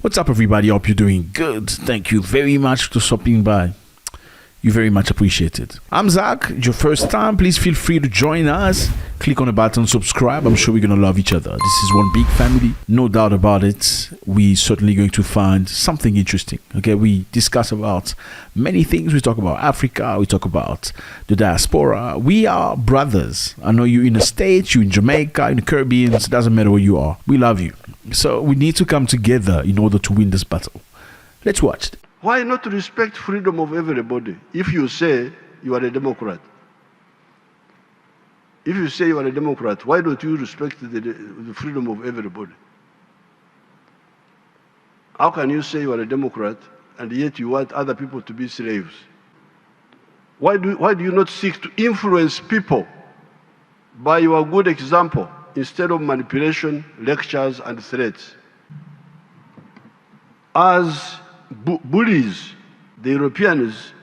What's up, everybody? Hope you're doing good. Thank you very much for stopping by. You very much appreciate it. I'm Zack. It's your first time. Please feel free to join us. Click on the button, subscribe. I'm sure we're going to love each other. This is one big family. No doubt about it. We're certainly going to find something interesting. Okay, we discuss about many things. We talk about Africa. We talk about the diaspora. We are brothers. I know you're in the States, you're in Jamaica, in the Caribbean. It doesn't matter where you are. We love you. So we need to come together in order to win this battle. Let's watch it. Why not respect freedom of everybody if you say you are a Democrat? If you say you are a Democrat, why don't you respect the freedom of everybody? How can you say you are a Democrat and yet you want other people to be slaves? Why do you not seek to influence people by your good example instead of manipulation, lectures, and threats? As bullies, the Europeans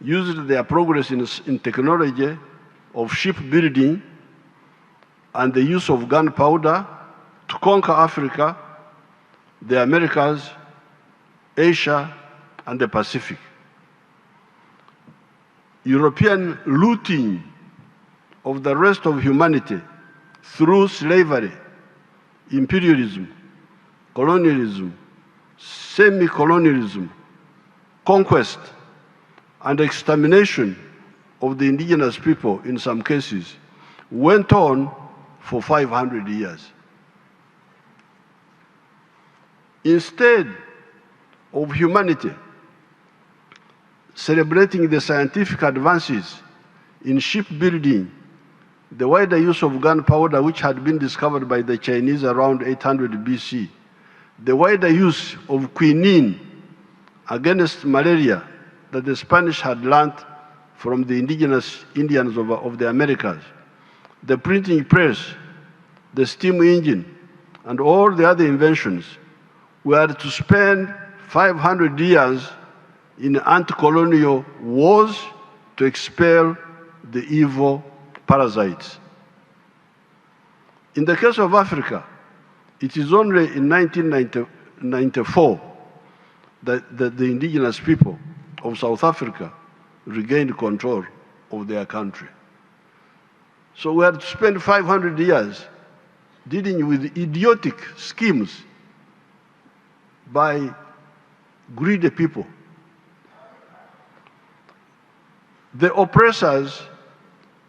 used their progress in technology of shipbuilding and the use of gunpowder to conquer Africa, the Americas, Asia, and the Pacific. European looting of the rest of humanity through slavery, imperialism, colonialism, semi-colonialism, conquest, and extermination of the indigenous people in some cases went on for 500 years. Instead of humanity celebrating the scientific advances in shipbuilding, the wider use of gunpowder, which had been discovered by the Chinese around 800 BC, the wider use of quinine against malaria that the Spanish had learned from the indigenous Indians of the Americas, the printing press, the steam engine, and all the other inventions, were to spend 500 years in anti-colonial wars to expel the evil parasites. In the case of Africa, it is only in 1994 that the indigenous people of South Africa regained control of their country. So we had to spend 500 years dealing with idiotic schemes by greedy people. The oppressors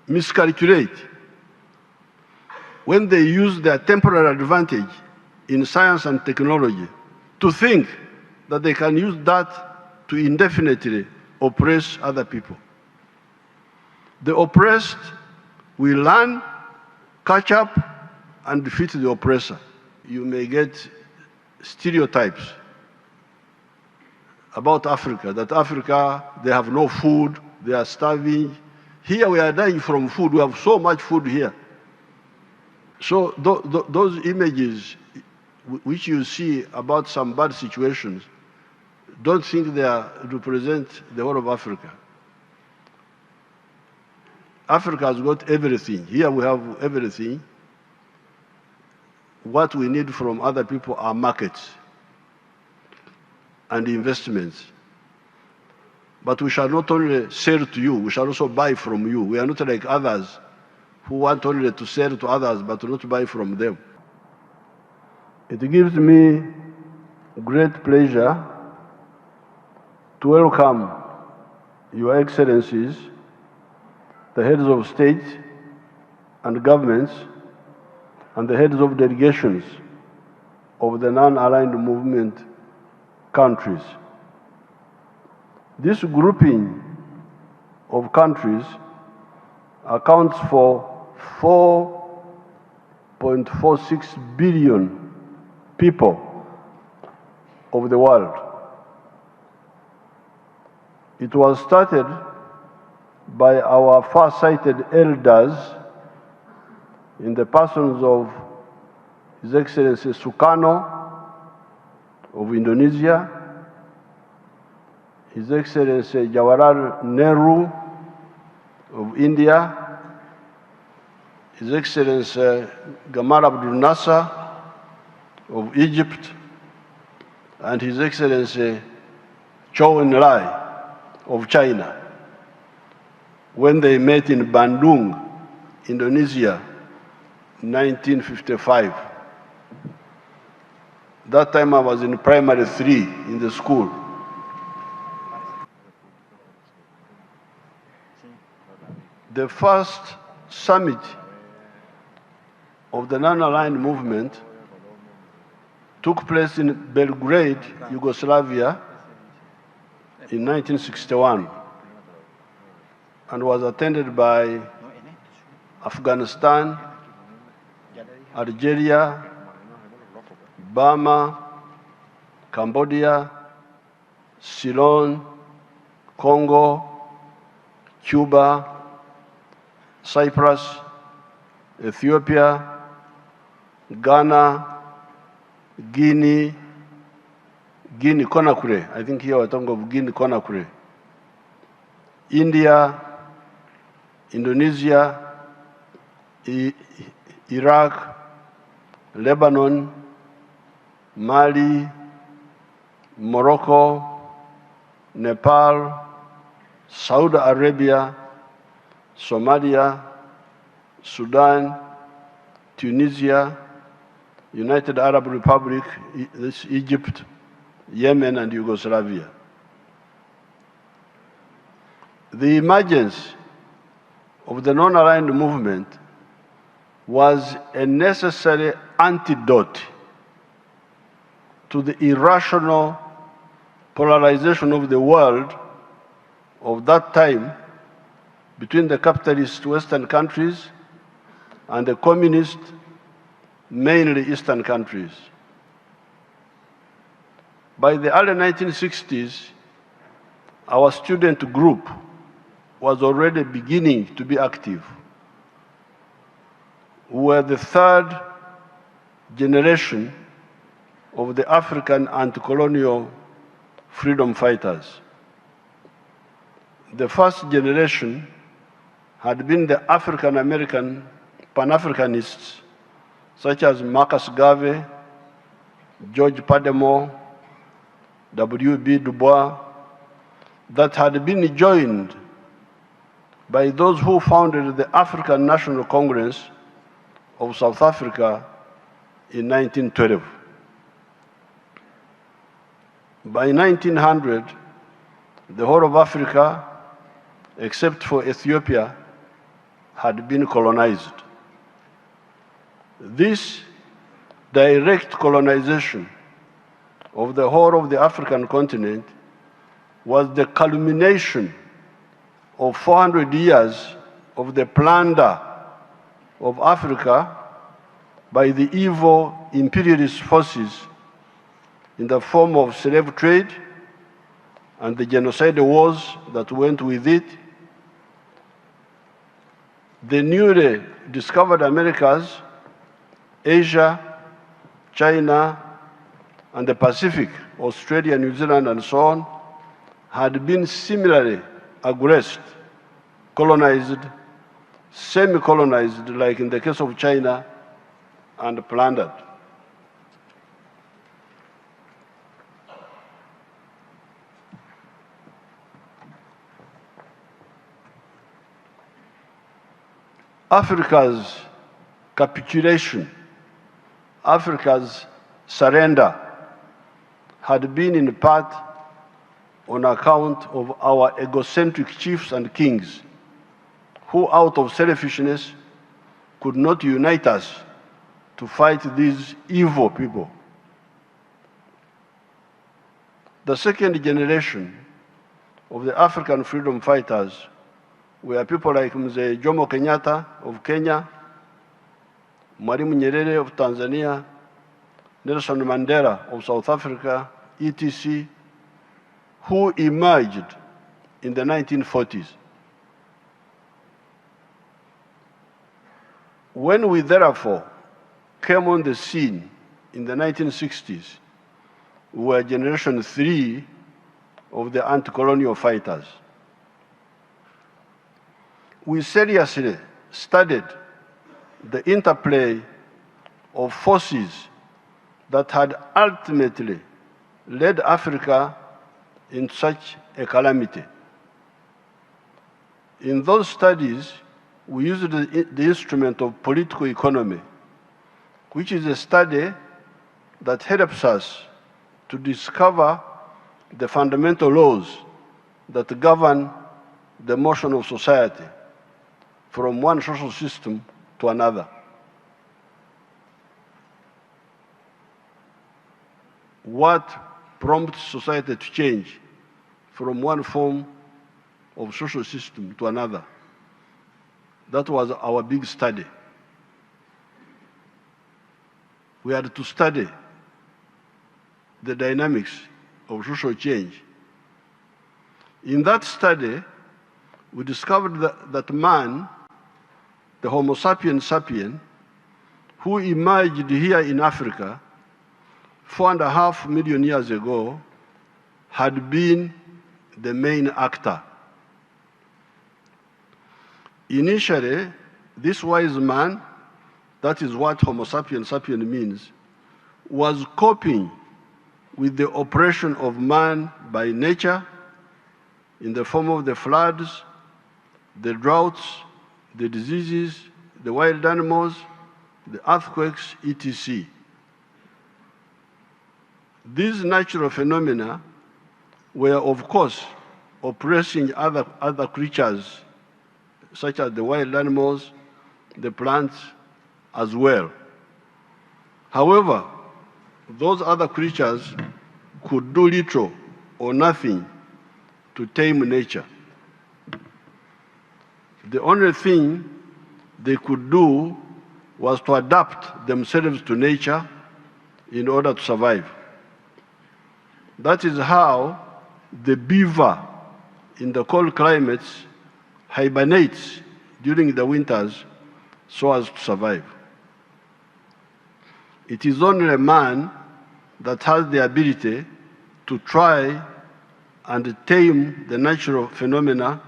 miscalculate when they use their temporary advantage in science and technology to think that they can use that to indefinitely oppress other people. The oppressed will learn, catch up, and defeat the oppressor. You may get stereotypes about Africa, that Africa, they have no food, they are starving. Here we are dying from food, we have so much food here. So those images which you see about some bad situations, don't think they represent the whole of Africa. Africa has got everything. Here we have everything. What we need from other people are markets and investments. But we shall not only sell to you, we shall also buy from you. We are not like others who want only to sell to others but not buy from them. It gives me great pleasure to welcome Your Excellencies, the heads of state and governments, and the heads of delegations of the non-aligned movement countries. This grouping of countries accounts for 4.46 billion people of the world. It was started by our far-sighted elders in the persons of His Excellency Sukarno of Indonesia, His Excellency Jawaharlal Nehru of India, His Excellency Gamal Abdel Nasser of Egypt, and His Excellency Zhou Enlai of China when they met in Bandung, Indonesia, 1955. That time I was in primary 3 in the school. The first summit of the non-aligned movement took place in Belgrade, Yugoslavia, in 1961, and was attended by Afghanistan, Algeria, Burma, Cambodia, Ceylon, Congo, Cuba, Cyprus, Ethiopia, Ghana, Guinea Conakry. I think here we're talking of Guinea Conakry. India, Indonesia, Iraq, Lebanon, Mali, Morocco, Nepal, Saudi Arabia, Somalia, Sudan, Tunisia, United Arab Republic, Egypt, Yemen, and Yugoslavia. The emergence of the non-aligned movement was a necessary antidote to the irrational polarization of the world of that time between the capitalist Western countries and the communist, mainly Eastern countries. By the early 1960s, our student group was already beginning to be active. We were the third generation of the African anti-colonial freedom fighters. The first generation had been the African-American Pan-Africanists, such as Marcus Garvey, George Padmore, W.B. Du Bois, that had been joined by those who founded the African National Congress of South Africa in 1912. By 1900, the whole of Africa, except for Ethiopia, had been colonized. This direct colonization of the whole of the African continent was the culmination of 400 years of the plunder of Africa by the evil imperialist forces in the form of slave trade and the genocide wars that went with it. The newly discovered Americas, Asia, China, and the Pacific, Australia, New Zealand, and so on, had been similarly aggressed, colonized, semi-colonized, like in the case of China, and plundered. Africa's capitulation, Africa's surrender, had been in part on account of our egocentric chiefs and kings, who out of selfishness could not unite us to fight these evil people. The second generation of the African freedom fighters were people like Mzee Jomo Kenyatta of Kenya, Mwalimu Nyerere of Tanzania, Nelson Mandela of South Africa, etc., who emerged in the 1940s. When we therefore came on the scene in the 1960s, we were generation 3 of the anti-colonial fighters. We seriously studied the interplay of forces that had ultimately led Africa in such a calamity. In those studies, we used the instrument of political economy, which is a study that helps us to discover the fundamental laws that govern the motion of society from one social system to another. What prompts society to change from one form of social system to another? That was our big study. We had to study the dynamics of social change. In that study, we discovered that man, the Homo sapiens sapien, who emerged here in Africa 4.5 million years ago, had been the main actor. Initially, this wise man, that is what Homo sapiens sapien means, was coping with the oppression of man by nature in the form of the floods, the droughts, the diseases, the wild animals, the earthquakes, etc. These natural phenomena were, of course, oppressing other creatures, such as the wild animals, the plants, as well. However, those other creatures could do little or nothing to tame nature. The only thing they could do was to adapt themselves to nature in order to survive. That is how the beaver in the cold climates hibernates during the winters so as to survive. It is only a man that has the ability to try and tame the natural phenomena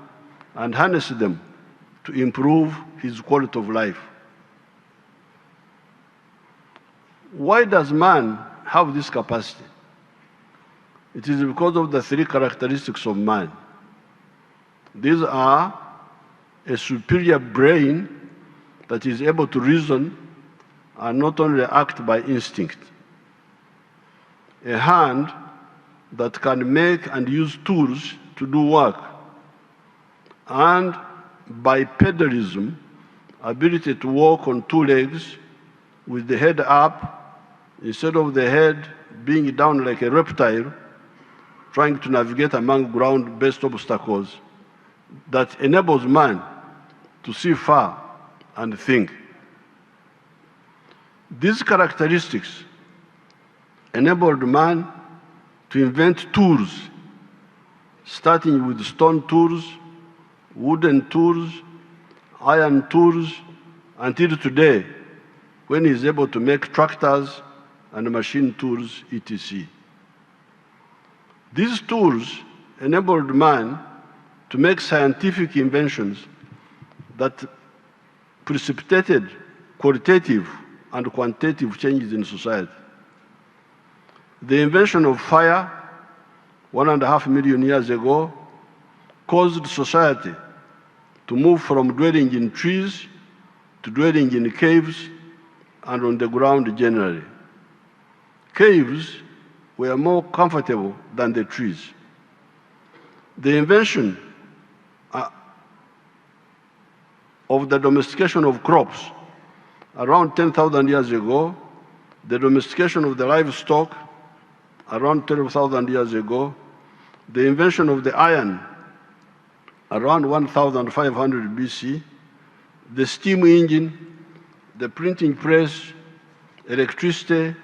and harness them to improve his quality of life. Why does man have this capacity? It is because of the three characteristics of man. These are a superior brain that is able to reason and not only act by instinct, a hand that can make and use tools to do work, and bipedalism, ability to walk on two legs with the head up instead of the head being down like a reptile, trying to navigate among ground-based obstacles that enables man to see far and think. These characteristics enabled man to invent tools, starting with stone tools, wooden tools, iron tools, until today, when he is able to make tractors and machine tools, etc. These tools enabled man to make scientific inventions that precipitated qualitative and quantitative changes in society. The invention of fire 1.5 million years ago caused society to move from dwelling in trees to dwelling in caves and on the ground generally. Caves were more comfortable than the trees. The invention of the domestication of crops around 10,000 years ago, the domestication of the livestock around 12,000 years ago, the invention of the iron around 1,500 BC, the steam engine, the printing press, electricity,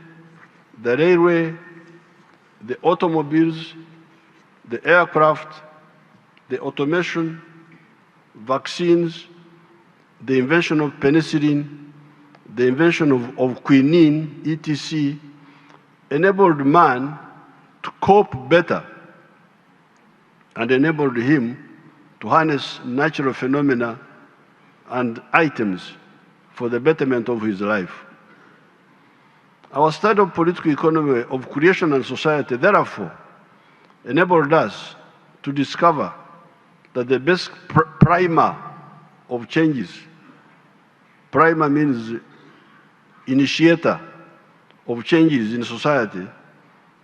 the railway, the automobiles, the aircraft, the automation, vaccines, the invention of penicillin, the invention of quinine, etc., enabled man to cope better and enabled him to harness natural phenomena and items for the betterment of his life. Our study of political economy of creation and society, therefore, enabled us to discover that the best primer of changes, primer means initiator of changes in society,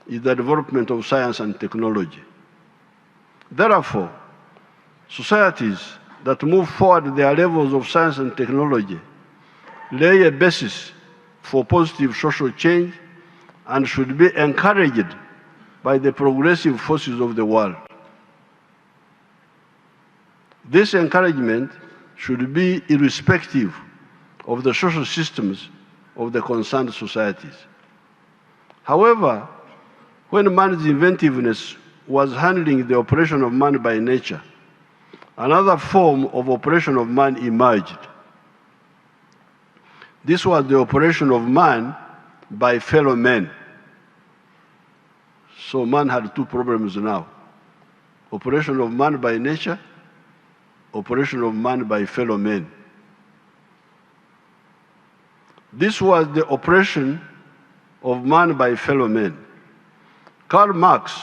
is the development of science and technology. Therefore, societies that move forward their levels of science and technology lay a basis for positive social change and should be encouraged by the progressive forces of the world. This encouragement should be irrespective of the social systems of the concerned societies. However, when man's inventiveness was handling the operation of man by nature, another form of operation of man emerged. This was the operation of man by fellow men. So man had two problems now: operation of man by nature, operation of man by fellow men. This was the operation of man by fellow men. Karl Marx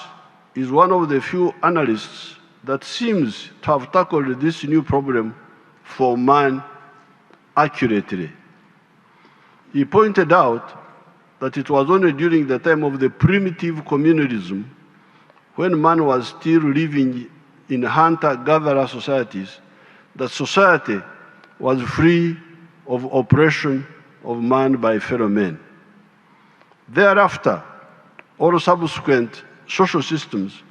is one of the few analysts that seems to have tackled this new problem for man accurately. He pointed out that it was only during the time of the primitive communalism, when man was still living in hunter-gatherer societies, that society was free of oppression of man by fellow men. Thereafter, all subsequent social systems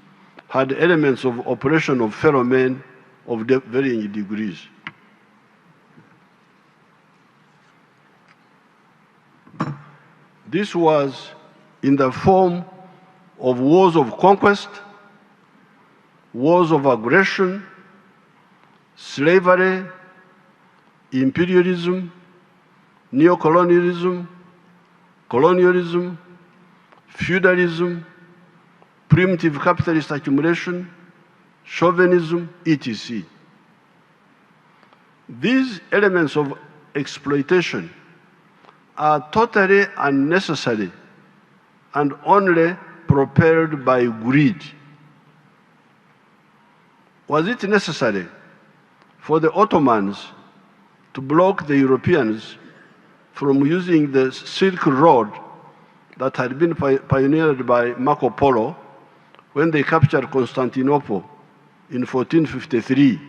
had elements of oppression of fellow men of varying degrees. This was in the form of wars of conquest, wars of aggression, slavery, imperialism, neocolonialism, colonialism, feudalism, primitive capitalist accumulation, chauvinism, etc. These elements of exploitation are totally unnecessary and only propelled by greed. Was it necessary for the Ottomans to block the Europeans from using the Silk Road that had been pioneered by Marco Polo when they captured Constantinople in 1453?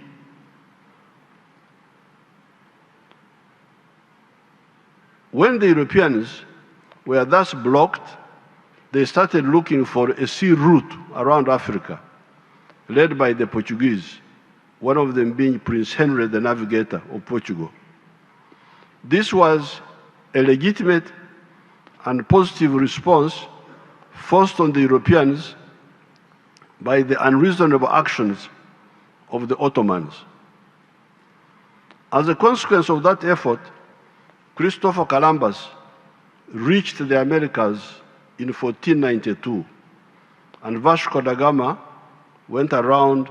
When the Europeans were thus blocked, they started looking for a sea route around Africa, led by the Portuguese, one of them being Prince Henry, the navigator of Portugal. This was a legitimate and positive response forced on the Europeans by the unreasonable actions of the Ottomans. As a consequence of that effort, Christopher Columbus reached the Americas in 1492, and Vasco da Gama went around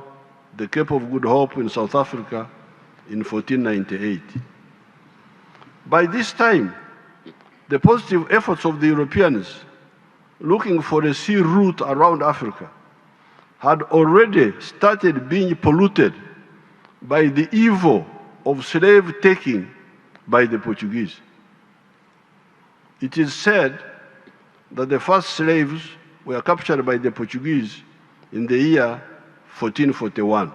the Cape of Good Hope in South Africa in 1498. By this time, the positive efforts of the Europeans looking for a sea route around Africa had already started being polluted by the evil of slave taking by the Portuguese. It is said that the first slaves were captured by the Portuguese in the year 1441.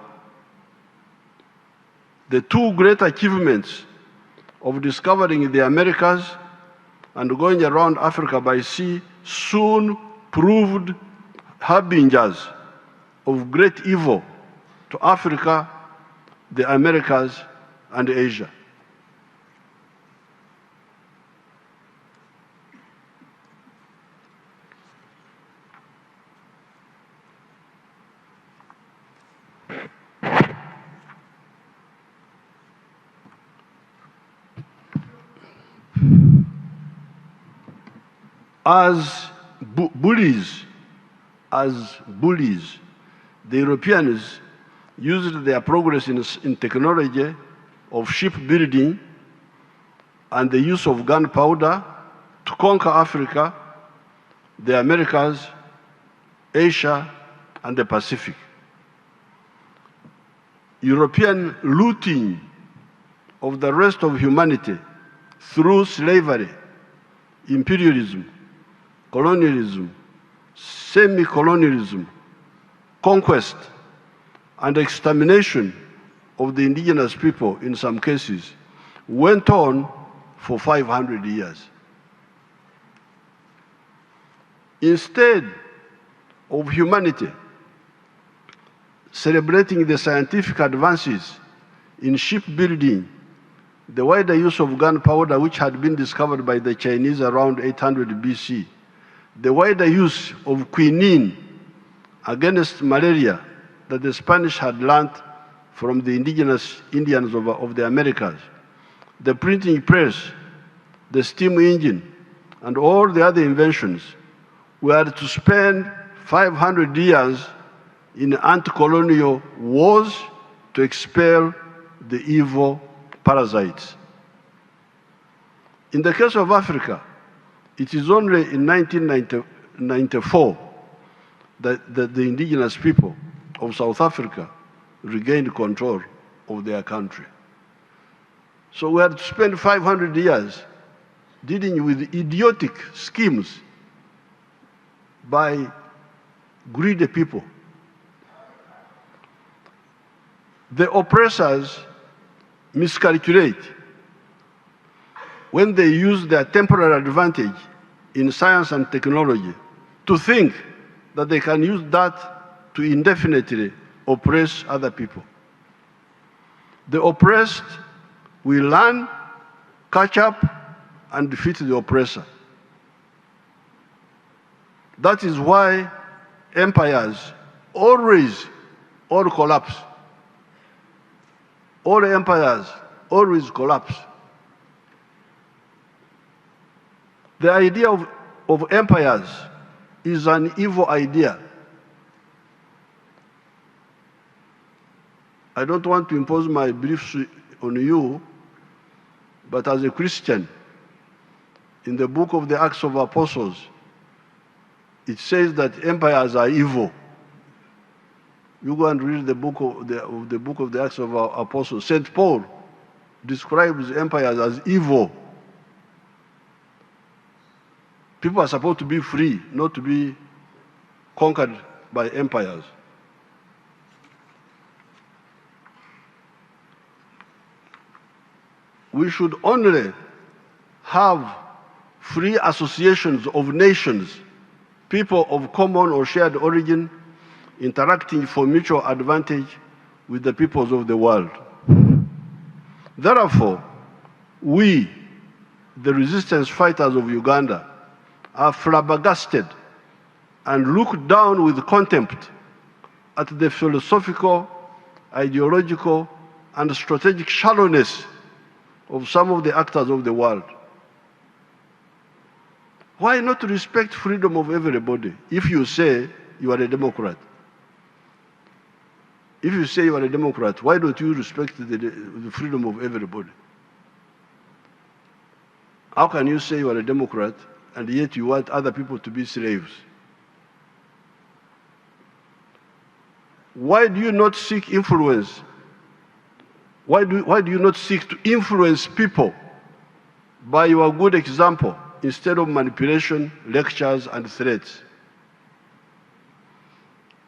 The two great achievements of discovering the Americas and going around Africa by sea soon proved harbingers of great evil to Africa, the Americas, and Asia. As bullies, the Europeans used their progress in technology of shipbuilding and the use of gunpowder to conquer Africa, the Americas, Asia, and the Pacific. European looting of the rest of humanity through slavery, imperialism, colonialism, semi-colonialism, conquest, and extermination of the indigenous people in some cases went on for 500 years. Instead of humanity celebrating the scientific advances in shipbuilding, the wider use of gunpowder which had been discovered by the Chinese around 800 BC, the wider use of quinine against malaria that the Spanish had learned from the indigenous Indians of the Americas, the printing press, the steam engine, and all the other inventions were to spend 500 years in anti-colonial wars to expel the evil parasites. In the case of Africa, it is only in 1994 that the indigenous people of South Africa regained control of their country. So we had to spend 500 years dealing with idiotic schemes by greedy people. The oppressors miscalculate when they use their temporary advantage in science and technology to think that they can use that to indefinitely oppress other people. The oppressed will learn, catch up, and defeat the oppressor. That is why empires always all collapse. All empires always collapse. The idea of empires is an evil idea. I don't want to impose my beliefs on you, but as a Christian, in the book of the Acts of Apostles, it says that empires are evil. You go and read the book of the Acts of Apostles. St. Paul describes empires as evil. People are supposed to be free, not to be conquered by empires. We should only have free associations of nations, people of common or shared origin, interacting for mutual advantage with the peoples of the world. Therefore, we, the resistance fighters of Uganda, are flabbergasted and look down with contempt at the philosophical, ideological, and strategic shallowness of some of the actors of the world. Why not respect freedom of everybody if you say you are a Democrat? If you say you are a Democrat, why don't you respect the freedom of everybody? How can you say you are a Democrat and yet you want other people to be slaves? Why do you not seek influence? Why do you not seek to influence people by your good example instead of manipulation, lectures, and threats?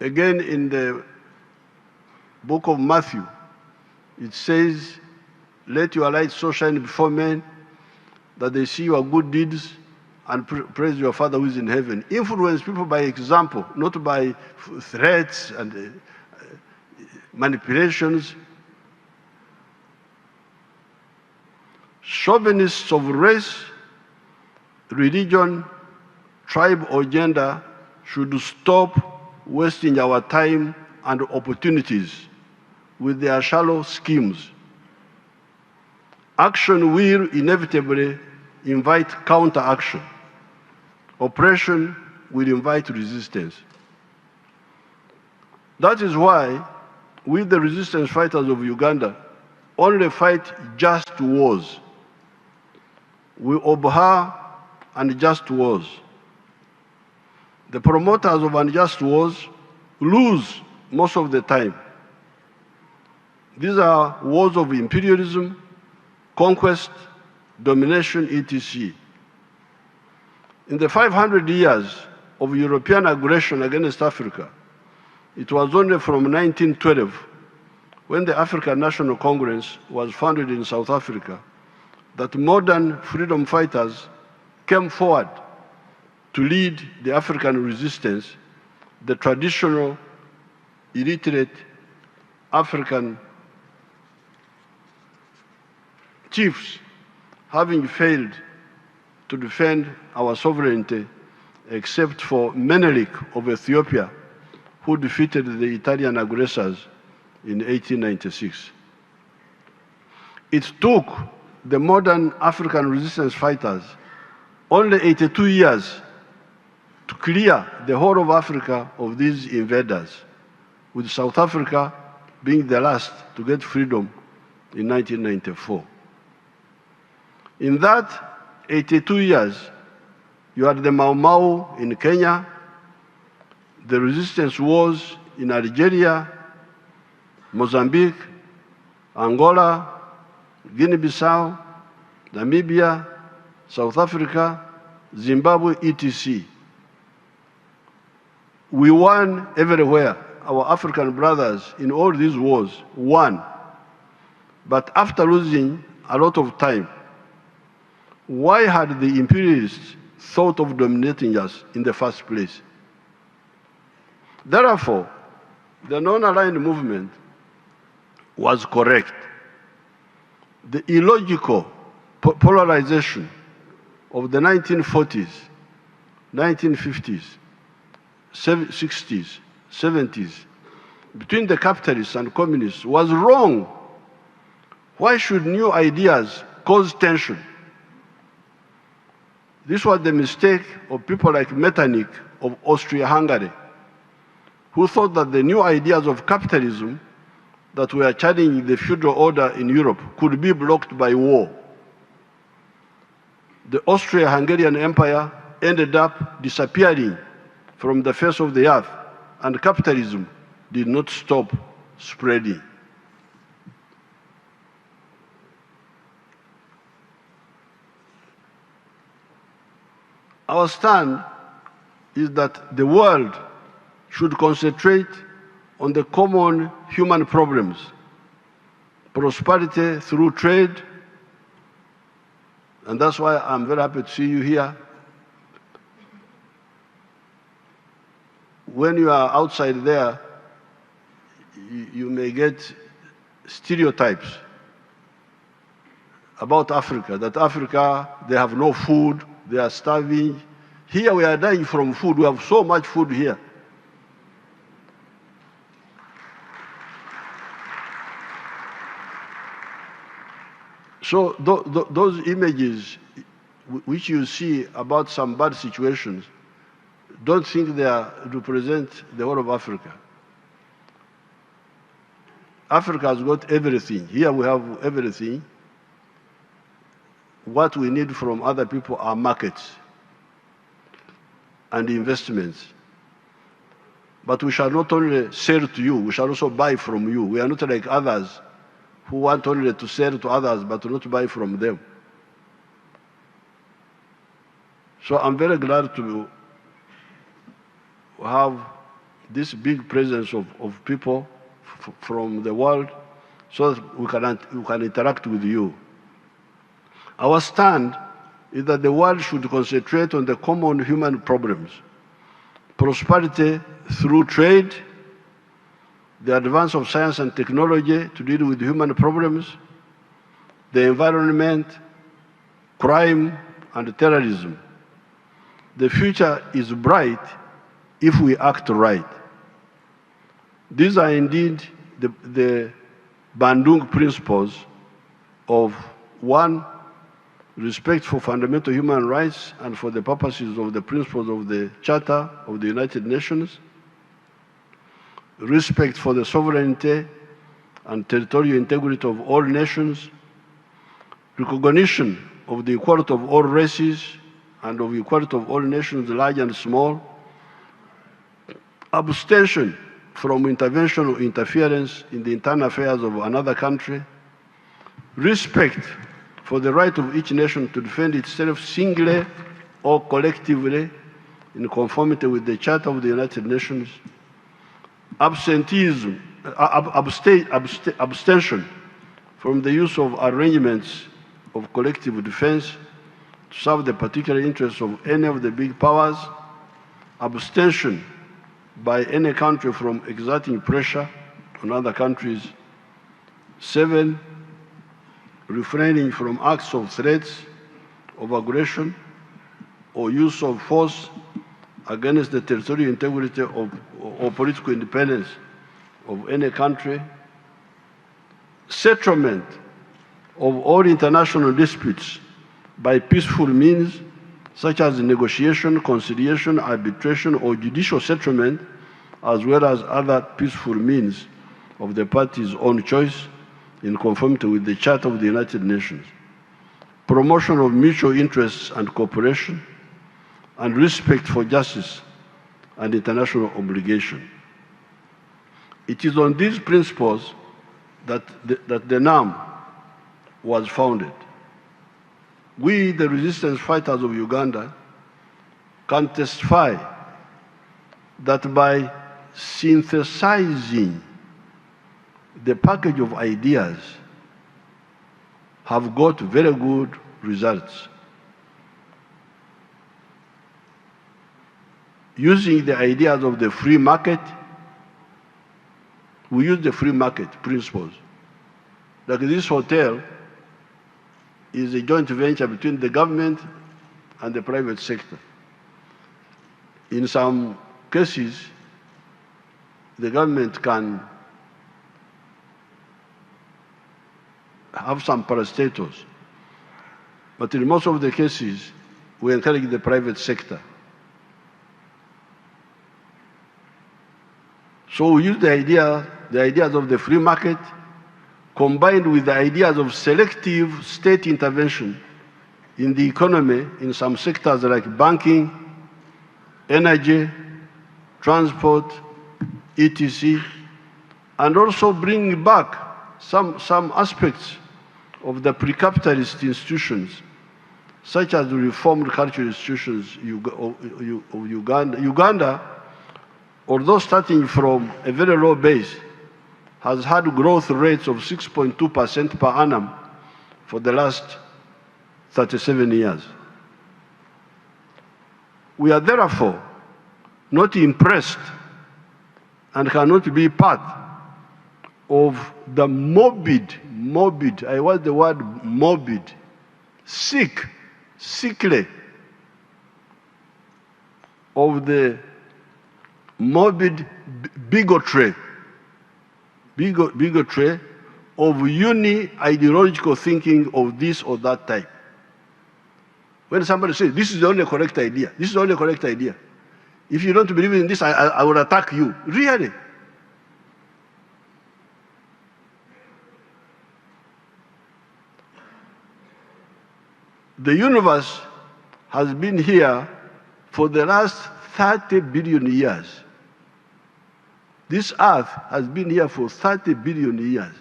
Again, in the book of Matthew, it says, "Let your light so shine before men that they see your good deeds and praise your Father who is in heaven." Influence people by example, not by threats and manipulations. Chauvinists of race, religion, tribe, or gender should stop wasting our time and opportunities with their shallow schemes. Action will inevitably invite counteraction. Oppression will invite resistance. That is why we, the resistance fighters of Uganda, only fight just wars. We abhor unjust wars. The promoters of unjust wars lose most of the time. These are wars of imperialism, conquest, domination, etc. In the 500 years of European aggression against Africa, it was only from 1912, when the African National Congress was founded in South Africa, that modern freedom fighters came forward to lead the African resistance, the traditional, illiterate African chiefs having failed to defend our sovereignty, except for Menelik of Ethiopia, who defeated the Italian aggressors in 1896. It took the modern African resistance fighters only 82 years to clear the whole of Africa of these invaders, with South Africa being the last to get freedom in 1994. In that 82 years, you had the Mau Mau in Kenya, the resistance wars in Algeria, Mozambique, Angola, Guinea-Bissau, Namibia, South Africa, Zimbabwe, etc. We won everywhere. Our African brothers in all these wars won. But after losing a lot of time, why had the imperialists thought of dominating us in the first place? Therefore, the non-aligned movement was correct. The illogical polarization of the 1940s, 1950s, 60s, 70s, between the capitalists and communists was wrong. Why should new ideas cause tension? This was the mistake of people like Metternich of Austria-Hungary, who thought that the new ideas of capitalism that were challenging the feudal order in Europe could be blocked by war. The Austro-Hungarian Empire ended up disappearing from the face of the earth, and capitalism did not stop spreading. Our stand is that the world should concentrate on the common human problems: prosperity through trade, and that's why I'm very happy to see you here. When you are outside there, you may get stereotypes about Africa, that Africa, they have no food, they are starving. Here we are dying from food. We have so much food here. So those images which you see about some bad situations, don't think they represent the whole of Africa. Africa has got everything. Here we have everything. What we need from other people are markets and investments. But we shall not only sell to you, we shall also buy from you. We are not like others who want only to sell to others but not buy from them. So I'm very glad to have this big presence of people from the world so that we can interact with you. Our stand is that the world should concentrate on the common human problems: prosperity through trade, the advance of science and technology to deal with human problems, the environment, crime, and terrorism. The future is bright if we act right. These are indeed the Bandung principles of: one, respect for fundamental human rights and for the purposes of the principles of the Charter of the United Nations; respect for the sovereignty and territorial integrity of all nations; recognition of the equality of all races and of equality of all nations, large and small, abstention from intervention or interference in the internal affairs of another country, respect for the right of each nation to defend itself singly or collectively in conformity with the Charter of the United Nations, abstention from the use of arrangements of collective defense to serve the particular interests of any of the big powers, abstention by any country from exerting pressure on other countries. 7, refraining from acts of threats, of aggression, or use of force against the territorial integrity or political independence of any country. Settlement of all international disputes by peaceful means, such as negotiation, conciliation, arbitration, or judicial settlement, as well as other peaceful means of the parties' own choice in conformity with the Charter of the United Nations. Promotion of mutual interests and cooperation, and respect for justice and international obligation. It is on these principles that the NAM was founded. We, the resistance fighters of Uganda, can testify that by synthesizing the package of ideas have got very good results. Using the ideas of the free market, we use the free market principles. Like this hotel is a joint venture between the government and the private sector. In some cases, the government can have some parastatals, but in most of the cases, we encourage the private sector. So we use the ideas of the free market combined with the ideas of selective state intervention in the economy in some sectors like banking, energy, transport, etc., and also bring back some aspects of the pre-capitalist institutions, such as the reformed cultural institutions of Uganda. Uganda, although starting from a very low base, has had growth rates of 6.2% per annum for the last 37 years. We are therefore not impressed and cannot be part of the morbid, I want the word morbid, sickly, of the morbid bigotry of uni-ideological thinking of this or that type. When somebody says, this is the only correct idea, this is the only correct idea. If you don't believe in this, I will attack you. Really? The universe has been here for the last 30 billion years. This earth has been here for 30 billion years.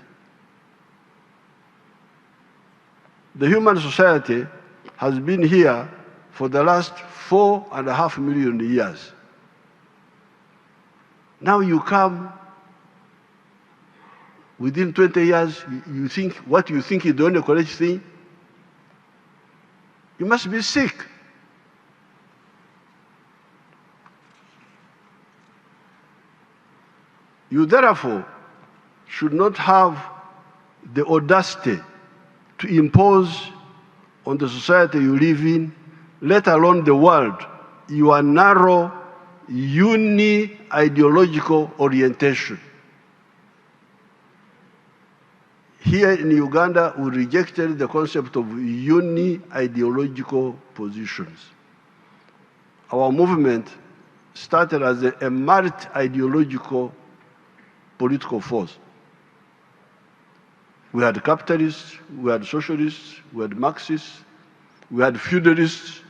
The human society has been here for the last 4.5 million years. Now you come, within 20 years, you think what you think is the only correct thing. You must be sick. You therefore should not have the audacity to impose on the society you live in, let alone the world, your narrow, uni-ideological orientation. Here in Uganda, we rejected the concept of uni-ideological positions. Our movement started as a multi-ideological political force. We had capitalists, we had socialists, we had Marxists, we had feudalists,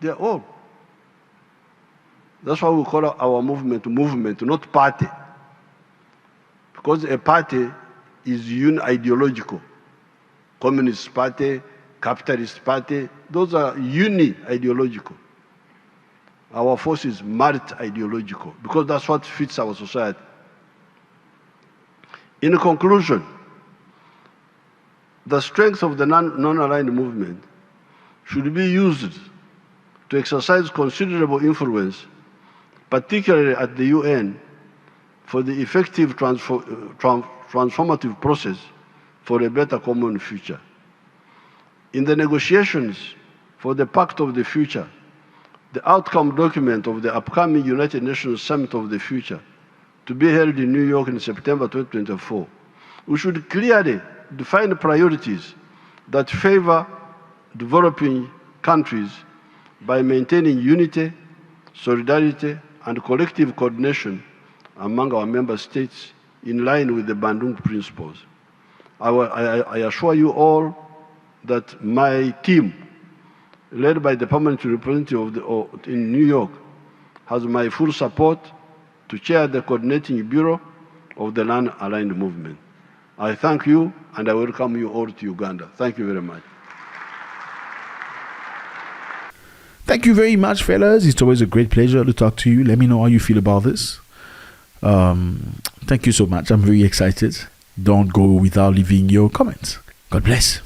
They're all. That's why we call our movement, not party. Because a party is uni-ideological. Communist party, capitalist party, those are uni-ideological. Our force is multi-ideological, because that's what fits our society. In conclusion, the strength of the non-aligned movement should be used to exercise considerable influence, particularly at the UN, for the effective transformative process for a better common future. In the negotiations for the Pact of the Future, the outcome document of the upcoming United Nations Summit of the Future, to be held in New York in September 2024, we should clearly define priorities that favor developing countries by maintaining unity, solidarity, and collective coordination among our member states in line with the Bandung principles. I assure you all that my team, led by the permanent representative in New York, has my full support to chair the coordinating bureau of the non-aligned movement. I thank you, and I welcome you all to Uganda. Thank you very much. Thank you very much, fellas. It's always a great pleasure to talk to you. Let me know how you feel about this. Thank you so much. I'm very excited. Don't go without leaving your comments. God bless.